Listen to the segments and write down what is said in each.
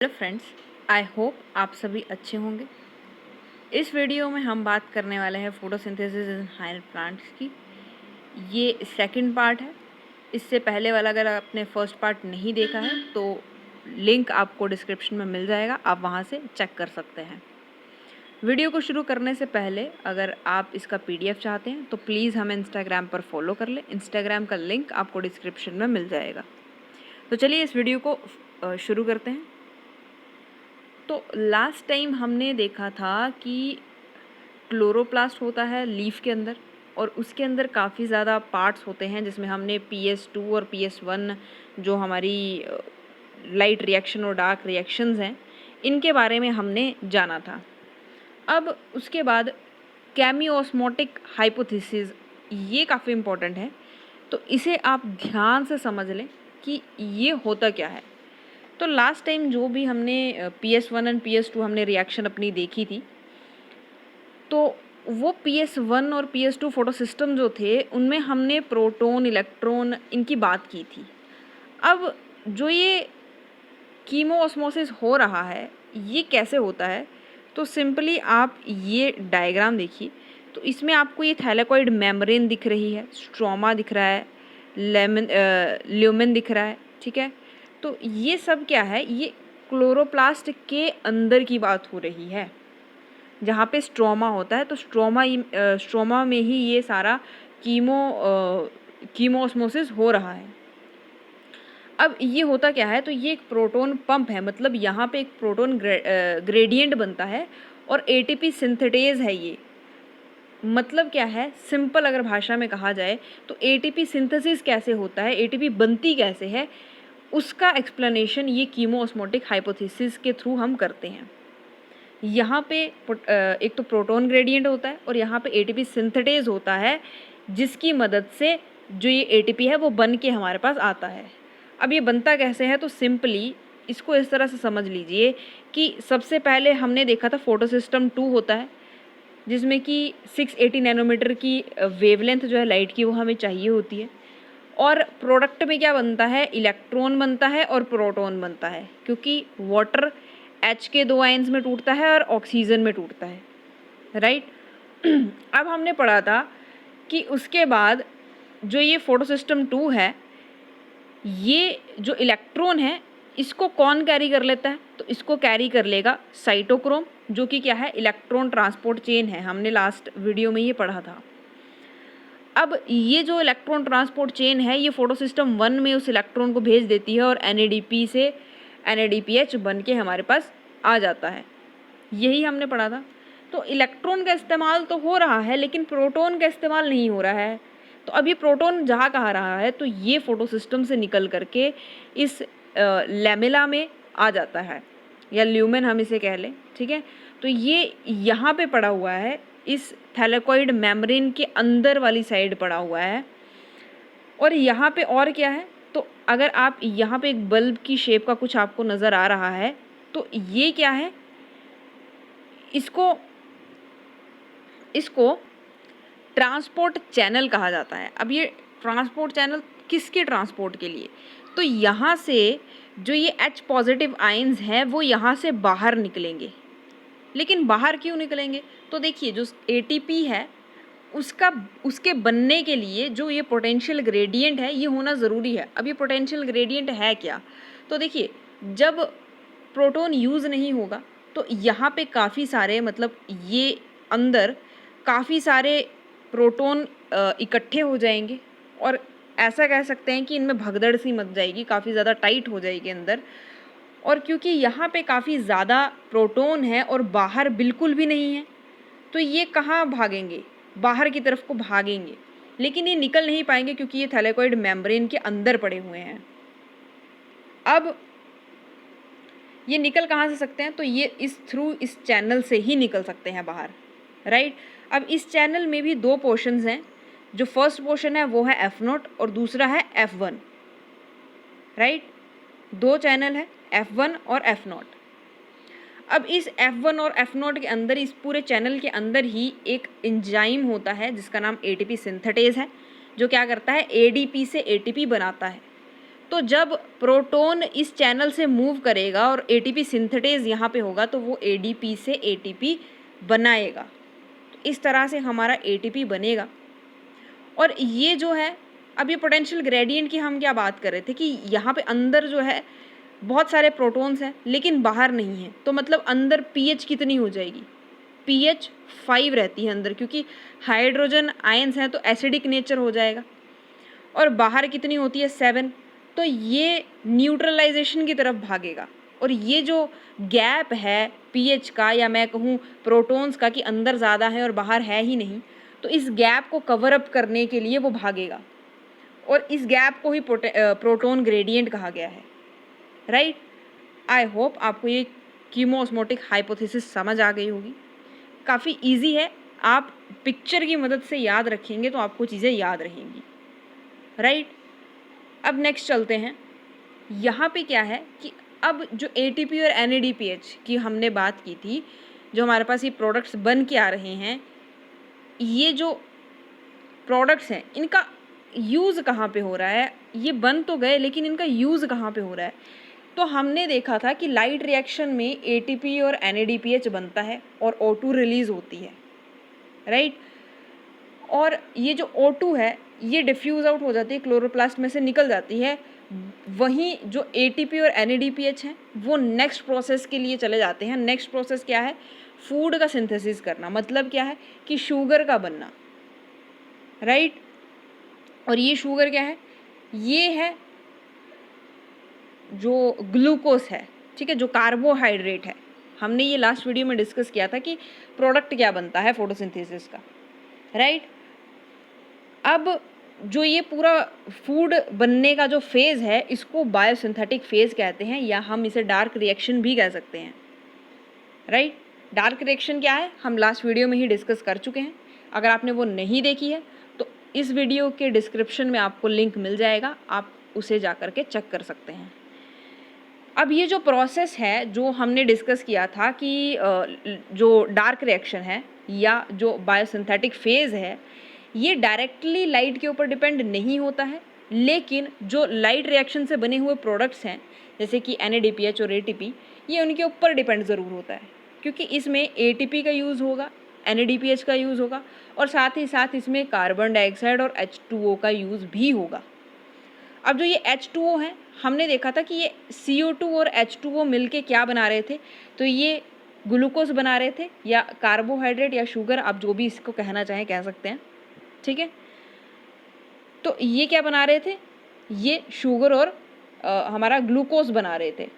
Hello friends, I hope आप सभी अच्छे होंगे। इस वीडियो में हम बात करने वाले हैं फोटोसिंथेसिस इन हायर प्लांट्स की। ये सेकंड पार्ट है। इससे पहले वाला अगर आपने फर्स्ट पार्ट नहीं देखा है तो लिंक आपको डिस्क्रिप्शन में मिल जाएगा, आप वहाँ से चेक कर सकते हैं। वीडियो को शुरू करने से पहले अगर आप इसका PDF चाहते हैं तो प्लीज़ हमें इंस्टाग्राम पर फॉलो कर लें। इंस्टाग्राम का लिंक आपको डिस्क्रिप्शन में मिल जाएगा। तो चलिए इस वीडियो को शुरू करते हैं। तो लास्ट टाइम हमने देखा था कि क्लोरोप्लास्ट होता है लीफ के अंदर, और उसके अंदर काफ़ी ज़्यादा पार्ट्स होते हैं जिसमें हमने PS2 और PS1 जो हमारी लाइट रिएक्शन और डार्क रिएक्शंस हैं, इनके बारे में हमने जाना था। अब उसके बाद केमिओस्मोटिक हाइपोथेसिस, ये काफ़ी इम्पोर्टेंट है, तो इसे आप ध्यान से समझ लें कि ये होता क्या है। तो लास्ट टाइम जो भी हमने PS1 एंड PS2 हमने रिएक्शन अपनी देखी थी, तो वो PS1 और PS2 फोटो सिस्टम जो थे उनमें हमने प्रोटॉन, इलेक्ट्रॉन, इनकी बात की थी। अब जो ये कीमोऑस्मोसिस हो रहा है, ये कैसे होता है? तो सिंपली आप ये डायग्राम देखिए। तो इसमें आपको ये थैलेकॉइड मेम्ब्रेन दिख रही है, स्ट्रोमा दिख रहा है, ल्यूमेन दिख रहा है, ठीक है। तो ये सब क्या है? ये क्लोरोप्लास्ट के अंदर की बात हो रही है, जहाँ पे स्ट्रोमा होता है। तो स्ट्रोमा में ही ये सारा कीमोऑस्मोसिस हो रहा है। अब ये होता क्या है? तो ये एक प्रोटॉन पंप है, मतलब यहाँ पे एक प्रोटॉन ग्रेडियंट बनता है और ATP सिंथेटेज है ये। मतलब क्या है? सिंपल अगर भाषा में कहा जाए तो ATP सिंथेसिस कैसे होता है, ATP बनती कैसे है, उसका एक्सप्लेनेशन ये कीमोऑस्मोटिक हाइपोथेसिस के थ्रू हम करते हैं। यहाँ पे एक तो प्रोटॉन ग्रेडियंट होता है और यहाँ पे ATP सिंथेटेज होता है, जिसकी मदद से जो ये ATP है वो बन के हमारे पास आता है। अब ये बनता कैसे है? तो सिंपली इसको इस तरह से समझ लीजिए कि सबसे पहले हमने देखा था फोटोसिस्टम 2 होता है, जिसमें कि 680 नैनोमीटर की वेवलेंथ जो है लाइट की वो हमें चाहिए होती है। और प्रोडक्ट में क्या बनता है? इलेक्ट्रॉन बनता है और प्रोटॉन बनता है, क्योंकि वाटर H के 2 आयंस में टूटता है और ऑक्सीजन में टूटता है, राइट। अब हमने पढ़ा था कि उसके बाद जो ये फोटोसिस्टम 2 है, ये जो इलेक्ट्रॉन है इसको कौन कैरी कर लेता है? तो इसको कैरी कर लेगा साइटोक्रोम, जो कि क्या है? इलेक्ट्रॉन ट्रांसपोर्ट चेन है। हमने लास्ट वीडियो में ये पढ़ा था। अब ये जो इलेक्ट्रॉन ट्रांसपोर्ट चेन है, ये फोटोसिस्टम 1 में उस इलेक्ट्रॉन को भेज देती है और NADP से NADPH बन के हमारे पास आ जाता है। यही हमने पढ़ा था। तो इलेक्ट्रॉन का इस्तेमाल तो हो रहा है, लेकिन प्रोटॉन का इस्तेमाल नहीं हो रहा है। तो अब ये प्रोटॉन जहाँ कहाँ रहा है? तो ये फोटोसिस्टम से निकल करके इस लैमेला में आ जाता है, या ल्यूमेन हम इसे कह लें, ठीक है। तो ये यहाँ पे पड़ा हुआ है, इस थैलेकॉइड मेम्ब्रेन के अंदर वाली साइड पड़ा हुआ है। और यहाँ पे और क्या है? तो अगर आप यहाँ पे एक बल्ब की शेप का कुछ आपको नज़र आ रहा है, तो ये क्या है? इसको ट्रांसपोर्ट चैनल कहा जाता है। अब ये ट्रांसपोर्ट चैनल किसके ट्रांसपोर्ट के लिए? तो यहाँ से जो ये H पॉजिटिव आयंस हैं वो यहाँ से बाहर निकलेंगे। लेकिन बाहर क्यों निकलेंगे? तो देखिए, जो ATP है उसके बनने के लिए जो ये पोटेंशियल ग्रेडियंट है ये होना ज़रूरी है। अब ये पोटेंशियल ग्रेडियंट है क्या? तो देखिए, जब प्रोटॉन यूज़ नहीं होगा तो यहाँ पे काफ़ी सारे, मतलब ये अंदर काफ़ी सारे प्रोटॉन इकट्ठे हो जाएंगे, और ऐसा कह सकते हैं कि इनमें भगदड़ सी मच जाएगी, काफ़ी ज़्यादा टाइट हो जाएगी अंदर। और क्योंकि यहाँ पे काफ़ी ज़्यादा प्रोटॉन है और बाहर बिल्कुल भी नहीं है, तो ये कहाँ भागेंगे? बाहर की तरफ को भागेंगे, लेकिन ये निकल नहीं पाएंगे क्योंकि ये थैलेकॉइड मेम्ब्रेन के अंदर पड़े हुए हैं। अब ये निकल कहाँ से सकते हैं? तो ये इस चैनल से ही निकल सकते हैं बाहर, राइट। अब इस चैनल में भी 2 पोर्शंस हैं। जो फर्स्ट पोर्शन है वो है F0 और दूसरा है F1, राइट। 2 चैनल है, F1 और F0। अब इस F1 और F0 के अंदर, इस पूरे चैनल के अंदर ही एक एंजाइम होता है जिसका नाम ATP सिंथेटेज है, जो क्या करता है? ADP से ATP बनाता है। तो जब प्रोटॉन इस चैनल से मूव करेगा और एटीपी सिंथेटेज यहाँ पे होगा तो वो एडीपी से एटीपी बनाएगा। तो इस तरह से हमारा एटीपी बनेगा। और ये जो है, अब ये पोटेंशियल ग्रेडियंट की हम क्या बात कर रहे थे कि यहाँ पे अंदर जो है बहुत सारे प्रोटॉन्स हैं लेकिन बाहर नहीं है, तो मतलब अंदर पीएच कितनी हो जाएगी, पीएच 5 रहती है अंदर, क्योंकि हाइड्रोजन आयंस हैं तो एसिडिक नेचर हो जाएगा। और बाहर कितनी होती है, 7, तो ये न्यूट्रलाइजेशन की तरफ भागेगा। और ये जो गैप है पीएच का, या मैं कहूँ प्रोटॉन्स का कि अंदर ज़्यादा है और बाहर है ही नहीं, तो इस गैप को कवर अप करने के लिए वो भागेगा। और इस गैप को ही प्रोटॉन ग्रेडियंट कहा गया है। राइट, आई होप आपको ये कीमोऑस्मोटिक हाइपोथेसिस समझ आ गई होगी। काफ़ी इजी है, आप पिक्चर की मदद से याद रखेंगे तो आपको चीज़ें याद रहेंगी। राइट, अब नेक्स्ट चलते हैं। यहाँ पे क्या है कि अब जो एटीपी और एनएडीपीएच की हमने बात की थी, जो हमारे पास ये प्रोडक्ट्स बन के आ रहे हैं, ये जो प्रोडक्ट्स हैं इनका यूज़ कहाँ पे हो रहा है, ये बन तो गए लेकिन इनका यूज़ कहाँ पे हो रहा है। तो हमने देखा था कि लाइट रिएक्शन में एटीपी और एनएडीपीएच बनता है और O2 रिलीज़ होती है। राइट, और ये जो O2 है ये डिफ्यूज़ आउट हो जाती है, क्लोरोप्लास्ट में से निकल जाती है। वहीं जो एटीपी और एनएडीपीएच हैं वो नेक्स्ट प्रोसेस के लिए चले जाते हैं। नेक्स्ट प्रोसेस क्या है, फूड का सिंथेसिस करना, मतलब क्या है कि शुगर का बनना। राइट, और ये शुगर क्या है, ये है जो ग्लूकोस है, ठीक है, जो कार्बोहाइड्रेट है। हमने ये लास्ट वीडियो में डिस्कस किया था कि प्रोडक्ट क्या बनता है फोटोसिंथेसिस का। राइट, अब जो ये पूरा फूड बनने का जो फेज़ है इसको बायोसिंथेटिक फेज़ कहते हैं, या हम इसे डार्क रिएक्शन भी कह सकते हैं। राइट, डार्क रिएक्शन क्या है हम लास्ट वीडियो में ही डिस्कस कर चुके हैं। अगर आपने वो नहीं देखी है तो इस वीडियो के डिस्क्रिप्शन में आपको लिंक मिल जाएगा, आप उसे जा कर के चेक कर सकते हैं। अब ये जो प्रोसेस है जो हमने डिस्कस किया था कि जो डार्क रिएक्शन है या जो बायोसिंथेटिक फेज़ है, ये डायरेक्टली लाइट के ऊपर डिपेंड नहीं होता है, लेकिन जो लाइट रिएक्शन से बने हुए प्रोडक्ट्स हैं जैसे कि एनएडीपीएच और एटीपी, ये उनके ऊपर डिपेंड ज़रूर होता है, क्योंकि इसमें एटीपी का यूज़ होगा, एनएडीपीएच का यूज़ होगा, और साथ ही साथ इसमें कार्बन डाइऑक्साइड और H2O का यूज़ भी होगा। अब जो ये H2O है, हमने देखा था कि ये CO2 और H2O मिलके क्या बना रहे थे, तो ये ग्लूकोज बना रहे थे, या कार्बोहाइड्रेट या शुगर, आप जो भी इसको कहना चाहें कह सकते हैं। ठीक है, तो ये क्या बना रहे थे, ये शुगर और हमारा ग्लूकोज बना रहे थे।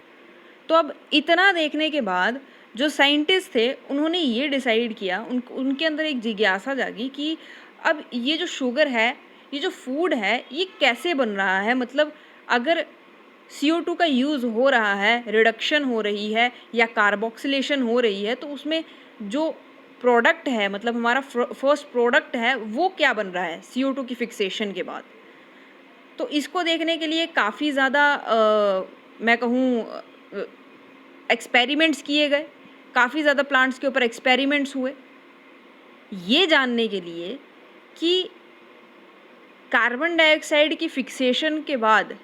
तो अब इतना देखने के बाद जो साइंटिस्ट थे उन्होंने ये डिसाइड किया, उनके अंदर एक जिज्ञासा जागी कि अब ये जो शुगर है, ये जो फूड है, ये कैसे बन रहा है। मतलब अगर CO2 का यूज़ हो रहा है, रिडक्शन हो रही है या कार्बोक्सिलेशन हो रही है, तो उसमें जो प्रोडक्ट है, मतलब हमारा फर्स्ट प्रोडक्ट है, वो क्या बन रहा है CO2 की फिक्सेशन के बाद। तो इसको देखने के लिए काफ़ी ज़्यादा मैं कहूँ एक्सपेरिमेंट्स किए गए, काफ़ी ज़्यादा प्लांट्स के ऊपर एक्सपेरिमेंट्स हुए, ये जानने के लिए कि कार्बन डाइऑक्साइड की फिक्सेशन के बाद,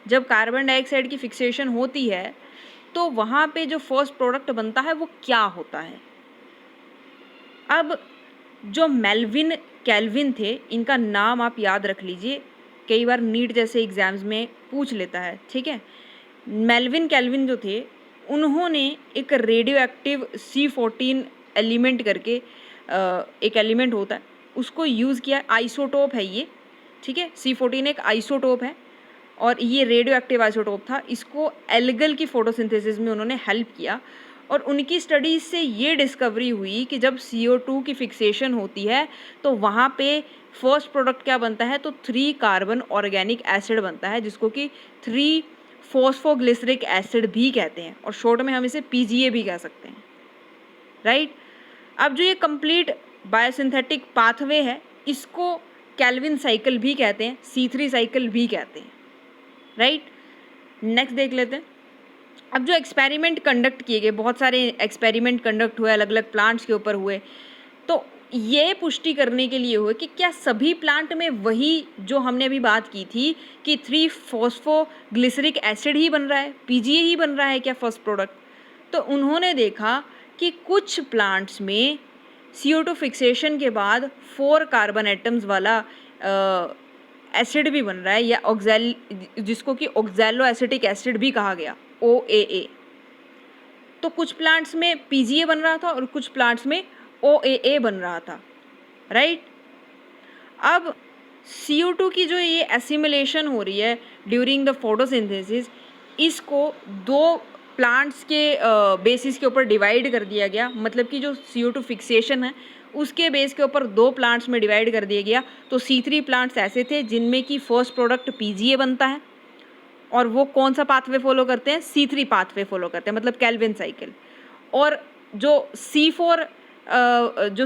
जब कार्बन डाइऑक्साइड की फिक्सेशन होती है तो वहाँ पे जो फर्स्ट प्रोडक्ट बनता है वो क्या होता है। अब जो मेल्विन कैल्विन थे, इनका नाम आप याद रख लीजिए, कई बार नीट जैसे एग्ज़ाम्स में पूछ लेता है। ठीक है, मेल्विन कैल्विन जो थे उन्होंने एक रेडियो एक्टिव C14 एलिमेंट करके एक एलिमेंट होता है उसको यूज़ किया। आइसोटोप है ये, ठीक है, C14 एक आइसोटोप है और ये रेडियो एक्टिव आइसोटोप था। इसको एल्गल की फोटोसिंथेसिस में उन्होंने हेल्प किया और उनकी स्टडीज़ से ये डिस्कवरी हुई कि जब CO2 की फिक्सेशन होती है तो वहाँ पे फर्स्ट प्रोडक्ट क्या बनता है, तो 3 कार्बन ऑर्गेनिक एसिड बनता है, जिसको कि 3 फॉस्फोग्लिसरिक एसिड भी कहते हैं, और शॉर्ट में हम इसे PGA भी कह सकते हैं। राइट, अब जो ये कंप्लीट बायोसिंथेटिक पाथवे है इसको कैल्विन साइकिल भी कहते हैं, C3 साइकिल भी कहते हैं। राइट, नेक्स्ट देख लेते हैं। अब जो एक्सपेरिमेंट कंडक्ट किए गए, बहुत सारे एक्सपेरिमेंट कंडक्ट हुए, अलग अलग प्लांट्स के ऊपर हुए, तो ये पुष्टि करने के लिए हुआ कि क्या सभी प्लांट में वही जो हमने अभी बात की थी कि 3 फॉस्फोग्लिसरिक एसिड ही बन रहा है, पीजीए ही बन रहा है क्या फर्स्ट प्रोडक्ट। तो उन्होंने देखा कि कुछ प्लांट्स में CO2 फिक्सेशन के बाद 4 कार्बन एटम्स वाला एसिड भी बन रहा है, या जिसको कि ऑक्सैलो एसिटिक एसिड भी कहा गया, OAA। तो कुछ प्लांट्स में पीजीए बन रहा था और कुछ प्लांट्स में OAA बन रहा था, राइट। अब CO2 की जो ये एसिमिलेशन हो रही है ड्यूरिंग द फोटोसिंथेसिस, इसको 2 प्लांट्स के बेसिस के ऊपर डिवाइड कर दिया गया। मतलब कि जो CO2 फिक्सेशन है उसके बेस के ऊपर 2 प्लांट्स में डिवाइड कर दिया गया। तो C3 प्लांट्स ऐसे थे जिनमें कि फर्स्ट प्रोडक्ट पीजीए बनता है, और वो कौन सा पाथवे फॉलो करते हैं, C3 पाथवे फॉलो करते हैं, मतलब कैल्विन साइकिल। और जो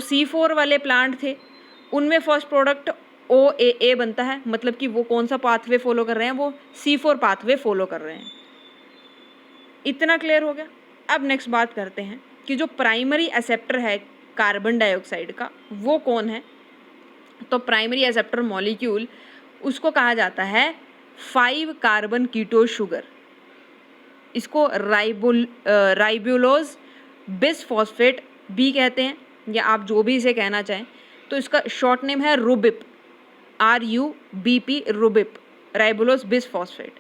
C4 वाले प्लांट थे उनमें फर्स्ट प्रोडक्ट OAA बनता है, मतलब कि वो कौन सा पाथवे फॉलो कर रहे हैं, वो C4 पाथवे फॉलो कर रहे हैं। इतना क्लियर हो गया। अब नेक्स्ट बात करते हैं कि जो प्राइमरी एक्सेप्टर है कार्बन डाइऑक्साइड का वो कौन है। तो प्राइमरी एक्सेप्टर मॉलिक्यूल उसको कहा जाता है 5 कार्बन कीटो शुगर। इसको राइबोलोज बिसफॉस्फेट भी कहते हैं, या आप जो भी इसे कहना चाहें। तो इसका शॉर्ट नेम है रुबिप, RUBP, रुबिप, राइबोलोज बिसफॉस्फेट।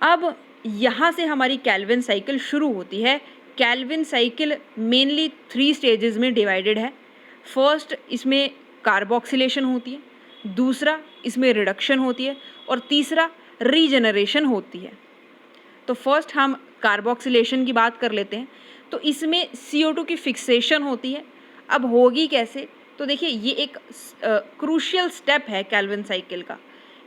अब यहाँ से हमारी कैल्विन साइकिल शुरू होती है। कैल्विन साइकिल मेनली 3 स्टेजेस में डिवाइडेड है। फर्स्ट, इसमें कार्बोक्सिलेशन होती है, दूसरा इसमें रिडक्शन होती है, और तीसरा रीजनरेशन होती है। तो फर्स्ट हम कार्बोक्सिलेशन की बात कर लेते हैं। तो इसमें CO2 की फिक्सेशन होती है। अब होगी कैसे, तो देखिए ये एक क्रूशियल स्टेप है कैल्विन साइकिल का,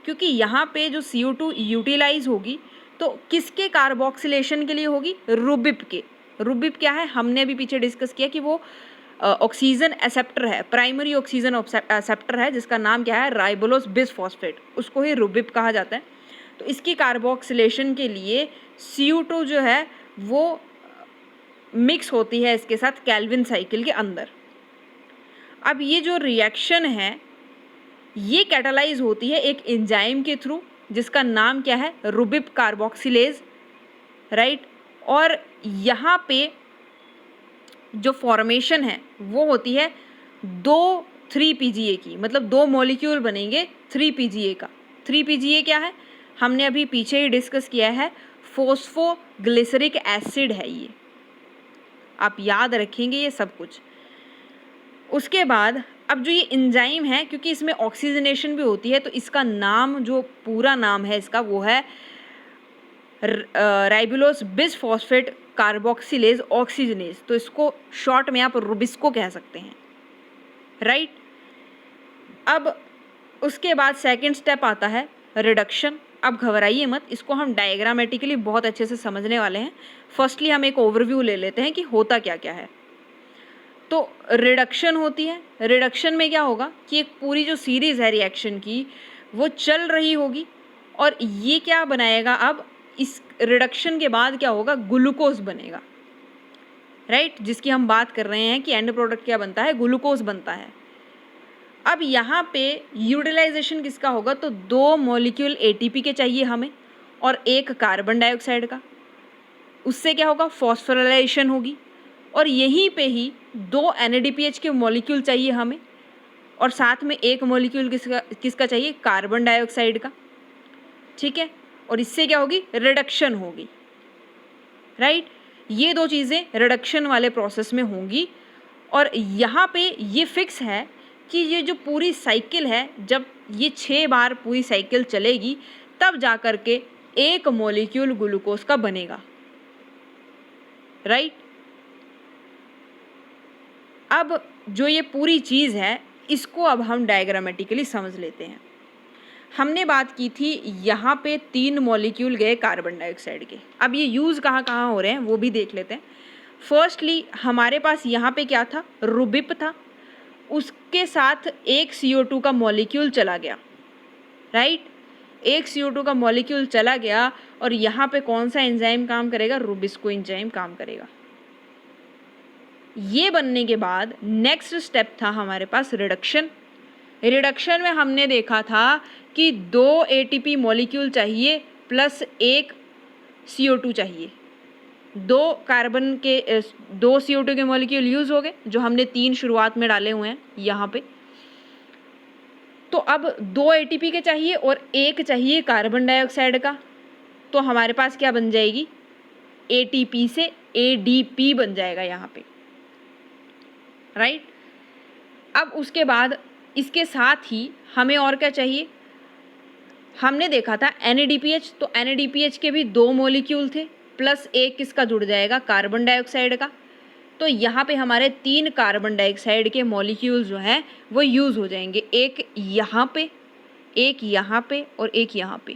क्योंकि यहाँ पे जो CO2 यूटिलाइज होगी तो किसके कार्बोक्सिलेशन के लिए होगी, रुबिप के। रुबिप क्या है, हमने अभी पीछे डिस्कस किया कि वो ऑक्सीजन एक्सेप्टर है, प्राइमरी ऑक्सीजन एक्सेप्टर है, जिसका नाम क्या है, राइबोलोज बिसफॉस्फेट, उसको ही रुबिप कहा जाता है। तो इसकी कार्बोक्सिलेशन के लिए CO2 जो है वो मिक्स होती है इसके साथ कैल्विन साइकिल के अंदर। अब ये जो रिएक्शन है ये कैटालाइज होती है एक एंजाइम के थ्रू, जिसका नाम क्या है, रुबिप कार्बोक्सिलेज, राइट। और यहाँ पे जो फॉर्मेशन है वो होती है 3 PGA की, मतलब 2 मॉलिक्यूल बनेंगे 3 PGA का। 3 PGA क्या है, हमने अभी पीछे ही डिस्कस किया है, फॉस्फोग्लिसरिक एसिड है ये, आप याद रखेंगे ये सब कुछ। उसके बाद अब जो ये एंजाइम है, क्योंकि इसमें ऑक्सीजनेशन भी होती है, तो इसका नाम, जो पूरा नाम है इसका, वो है राइबोलोज बिसफॉस्फेट कार्बोक्सिलेज ऑक्सीजनेज। तो इसको शॉर्ट में आप रुबिस्को कह सकते हैं, राइट। अब उसके बाद सेकंड स्टेप आता है रिडक्शन। अब घबराइए मत, इसको हम डायग्रामेटिकली बहुत अच्छे से समझने वाले हैं। फर्स्टली हम एक ओवरव्यू ले लेते हैं कि होता क्या क्या है। तो रिडक्शन होती है। रिडक्शन में क्या होगा कि एक पूरी जो सीरीज़ है रिएक्शन की वो चल रही होगी, और ये क्या बनाएगा, अब इस रिडक्शन के बाद क्या होगा, ग्लूकोज बनेगा, राइट, जिसकी हम बात कर रहे हैं कि एंड प्रोडक्ट क्या बनता है, ग्लूकोज बनता है। अब यहाँ पे यूटिलाइजेशन किसका होगा, तो 2 मॉलिक्यूल ATP के चाहिए हमें और 1 कार्बन डाइऑक्साइड का। उससे क्या होगा, फॉस्फोराइलेशन होगी, और यहीं पे ही 2 NADPH के मॉलिक्यूल चाहिए हमें, और साथ में 1 मॉलिक्यूल किसका चाहिए, कार्बन डाइऑक्साइड का, ठीक है। और इससे क्या होगी, रिडक्शन होगी, राइट। ये 2 चीज़ें रिडक्शन वाले प्रोसेस में होंगी। और यहाँ पे ये फिक्स है कि ये जो पूरी साइकिल है, जब ये 6 बार पूरी साइकिल चलेगी तब जा कर के 1 मॉलिक्यूल ग्लूकोज का बनेगा, राइट। अब जो ये पूरी चीज़ है इसको अब हम डायग्रामेटिकली समझ लेते हैं। हमने बात की थी यहाँ पे 3 मॉलिक्यूल गए कार्बन डाइऑक्साइड के। अब ये यूज़ कहाँ कहाँ हो रहे हैं वो भी देख लेते हैं। फर्स्टली हमारे पास यहाँ पे क्या था, रुबिप था, उसके साथ 1 CO2 का मॉलिक्यूल चला गया, राइट। 1 CO2 का मॉलिक्यूल चला गया, और यहाँ पे कौन सा एंजाइम काम करेगा, रुबिस्को एंजाइम काम करेगा, ये बनने के बाद नेक्स्ट स्टेप था हमारे पास रिडक्शन। रिडक्शन में हमने देखा था कि 2 ATP मॉलिक्यूल चाहिए प्लस 1 CO2 चाहिए। 2 CO2 के मॉलिक्यूल यूज़ हो गए, जो हमने 3 शुरुआत में डाले हुए हैं यहाँ पे। तो अब 2 ATP के चाहिए और 1 चाहिए कार्बन डाइऑक्साइड का, तो हमारे पास क्या बन जाएगी, ATP से ADP बन जाएगा यहाँ पे, राइट। अब उसके बाद इसके साथ ही हमें और क्या चाहिए, हमने देखा था NADPH, तो NADPH के भी 2 मॉलिक्यूल थे प्लस 1 किसका जुड़ जाएगा, कार्बन डाइऑक्साइड का। तो यहाँ पे हमारे 3 कार्बन डाइऑक्साइड के मॉलिक्यूल जो हैं वो यूज़ हो जाएंगे, एक यहाँ पे, एक यहाँ पे और एक यहाँ पे।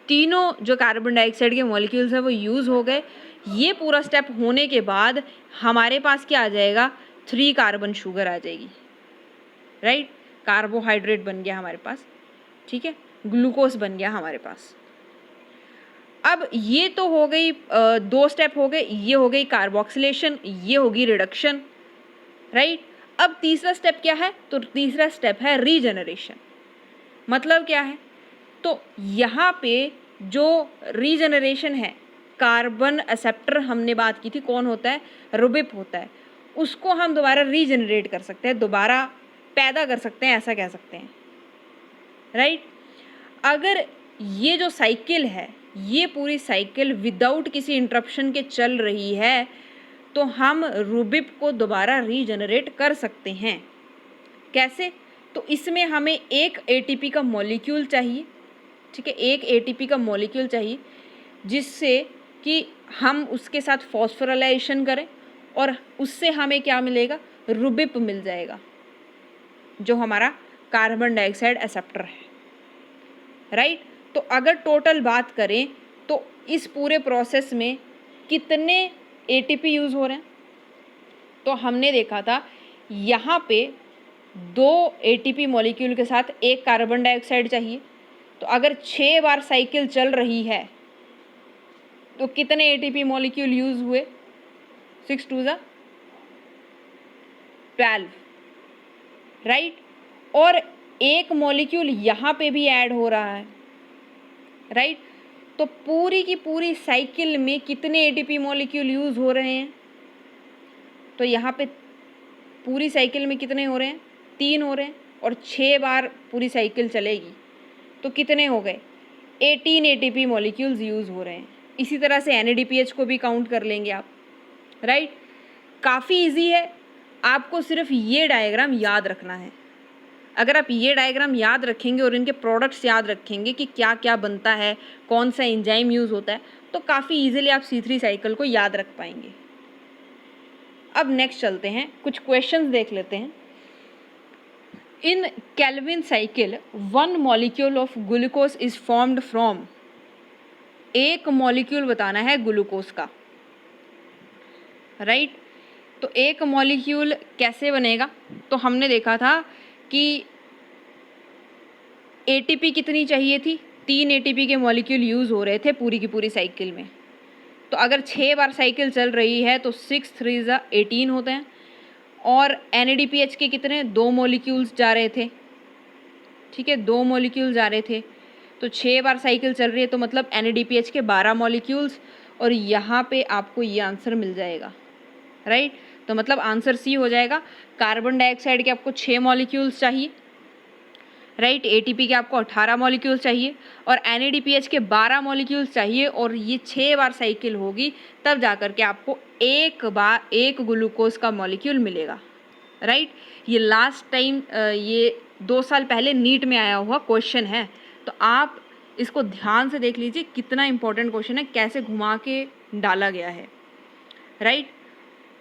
तीनों जो कार्बन डाइऑक्साइड के मॉलिक्यूल्स हैं वो यूज़ हो गए। ये पूरा स्टेप होने के बाद हमारे पास क्या आ जाएगा, 3 कार्बन शुगर आ जाएगी, राइट। कार्बोहाइड्रेट बन गया हमारे पास, ठीक है, ग्लूकोज बन गया हमारे पास। अब ये तो हो गई 2 स्टेप हो गए, ये हो गई कार्बोक्सिलेशन, ये होगी रिडक्शन, राइट। अब तीसरा स्टेप क्या है, तो तीसरा स्टेप है रीजनरेशन। मतलब क्या है, तो यहाँ पे जो रीजनरेशन है, कार्बन एक्सेप्टर हमने बात की थी, कौन होता है, रुबिप होता है, उसको हम दोबारा रीजनरेट कर सकते हैं, दोबारा पैदा कर सकते हैं, ऐसा कह सकते हैं, राइट। अगर ये जो साइकिल है, ये पूरी साइकिल विदाउट किसी इंटरप्शन के चल रही है, तो हम रुबिप को दोबारा रीजनरेट कर सकते हैं। कैसे, तो इसमें हमें एक ATP का मॉलिक्यूल चाहिए, ठीक है, एक ATP का मॉलिक्यूल चाहिए, जिससे कि हम उसके साथ फॉस्फोराइलेशन करें और उससे हमें क्या मिलेगा, रुबिप मिल जाएगा, जो हमारा कार्बन डाइऑक्साइड एक्सेप्टर है, राइट। तो अगर टोटल बात करें तो इस पूरे प्रोसेस में कितने ATP यूज़ हो रहे हैं, तो हमने देखा था यहाँ पे 2 ATP मॉलिक्यूल के साथ एक कार्बन डाइऑक्साइड चाहिए। तो अगर 6 बार साइकिल चल रही है तो कितने ATP मॉलिक्यूल यूज़ हुए, 6 2 12, राइट। और एक मॉलिक्यूल यहाँ पे भी ऐड हो रहा है, राइट। तो पूरी की पूरी साइकिल में कितने ATP मॉलिक्यूल यूज़ हो रहे हैं, तो यहाँ पे पूरी साइकिल में कितने हो रहे हैं, 3 हो रहे हैं, और 6 बार पूरी साइकिल चलेगी तो कितने हो गए, 18 ATP मॉलिक्यूल्स यूज़ हो रहे हैं। इसी तरह से NADPH को भी काउंट कर लेंगे आप, राइट। काफ़ी इजी है, आपको सिर्फ ये डायग्राम याद रखना है। अगर आप ये डायग्राम याद रखेंगे और इनके प्रोडक्ट्स याद रखेंगे कि क्या क्या बनता है, कौन सा एंजाइम यूज़ होता है, तो काफ़ी इजीली आप C3 साइकिल को याद रख पाएंगे। अब नेक्स्ट चलते हैं, कुछ क्वेश्चंस देख लेते हैं। In Calvin cycle 1 molecule of glucose is formed from, एक मॉलिक्यूल बताना है ग्लूकोज का, राइट। तो एक मॉलिक्यूल कैसे बनेगा, तो हमने देखा था कि ATP कितनी चाहिए थी, 3 ATP के मॉलिक्यूल यूज़ हो रहे थे पूरी की पूरी साइकिल में। तो अगर 6 बार साइकिल चल रही है तो 6 3 18 होते हैं, और NADPH के कितने, 2 मॉलिक्यूल्स जा रहे थे, ठीक है, 2 मॉलिक्यूल जा रहे थे। तो 6 बार साइकिल चल रही है तो मतलब NADPH के 12 मॉलिक्यूल्स, और यहाँ पे आपको ये आंसर मिल जाएगा, राइट। तो मतलब आंसर C हो जाएगा। कार्बन डाइऑक्साइड के आपको 6 मॉलिक्यूल्स चाहिए, राइट। ATP के आपको 18 मॉलिक्यूल्स चाहिए, और NADPH के 12 मॉलिक्यूल्स चाहिए, और ये 6 बार साइकिल होगी तब जा कर के आपको एक ग्लूकोज का मॉलिक्यूल मिलेगा, राइट। ये लास्ट टाइम ये 2 साल पहले नीट में आया हुआ क्वेश्चन है, तो आप इसको ध्यान से देख लीजिए, कितना इंपॉर्टेंट क्वेश्चन है, कैसे घुमा के डाला गया है, राइट।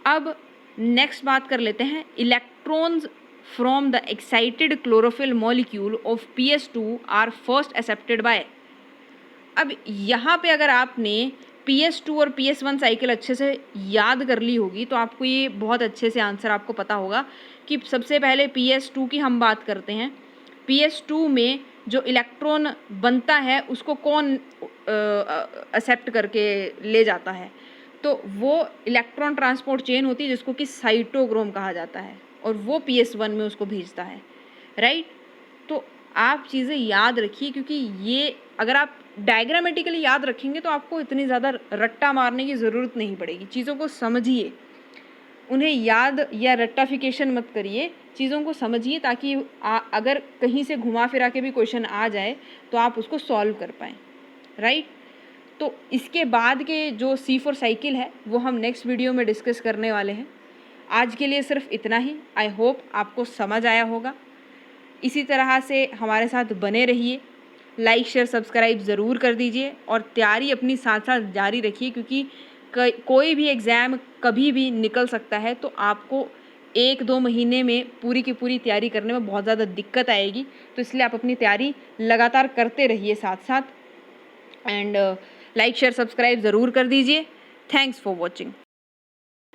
अब नेक्स्ट बात कर लेते हैं, electrons from the excited chlorophyll molecule of PS2 are first accepted by। अब यहाँ पे अगर आपने PS2 और PS1 साइकिल अच्छे से याद कर ली होगी तो आपको ये बहुत अच्छे से आंसर आपको पता होगा कि सबसे पहले PS2 की हम बात करते हैं। PS2 में जो इलेक्ट्रॉन बनता है उसको कौन एक्सेप्ट करके ले जाता है, तो तो वो इलेक्ट्रॉन ट्रांसपोर्ट चेन होती है जिसको कि साइटोक्रोम कहा जाता है, और वो PS1 में उसको भेजता है, राइट। तो आप चीज़ें याद रखिए, क्योंकि ये अगर आप डायग्रामेटिकली याद रखेंगे तो आपको इतनी ज़्यादा रट्टा मारने की ज़रूरत नहीं पड़ेगी। चीज़ों को समझिए, उन्हें याद या रट्टाफिकेशन मत करिए, चीज़ों को समझिए, ताकि अगर कहीं से घुमा फिरा के भी क्वेश्चन आ जाए तो आप उसको सॉल्व कर पाएँ, राइट। तो इसके बाद के जो C4 साइकिल है वो हम नेक्स्ट वीडियो में डिस्कस करने वाले हैं। आज के लिए सिर्फ इतना ही। आई होप आपको समझ आया होगा। इसी तरह से हमारे साथ बने रहिए, लाइक शेयर सब्सक्राइब ज़रूर कर दीजिए, और तैयारी अपनी साथ साथ जारी रखिए, क्योंकि कोई भी एग्ज़ाम कभी भी निकल सकता है। तो आपको 1-2 महीने में पूरी की पूरी तैयारी करने में बहुत ज़्यादा दिक्कत आएगी। तो इसलिए आप अपनी तैयारी लगातार करते रहिए साथ साथ, एंड लाइक शेयर सब्सक्राइब ज़रूर कर दीजिए। Thanks for watching.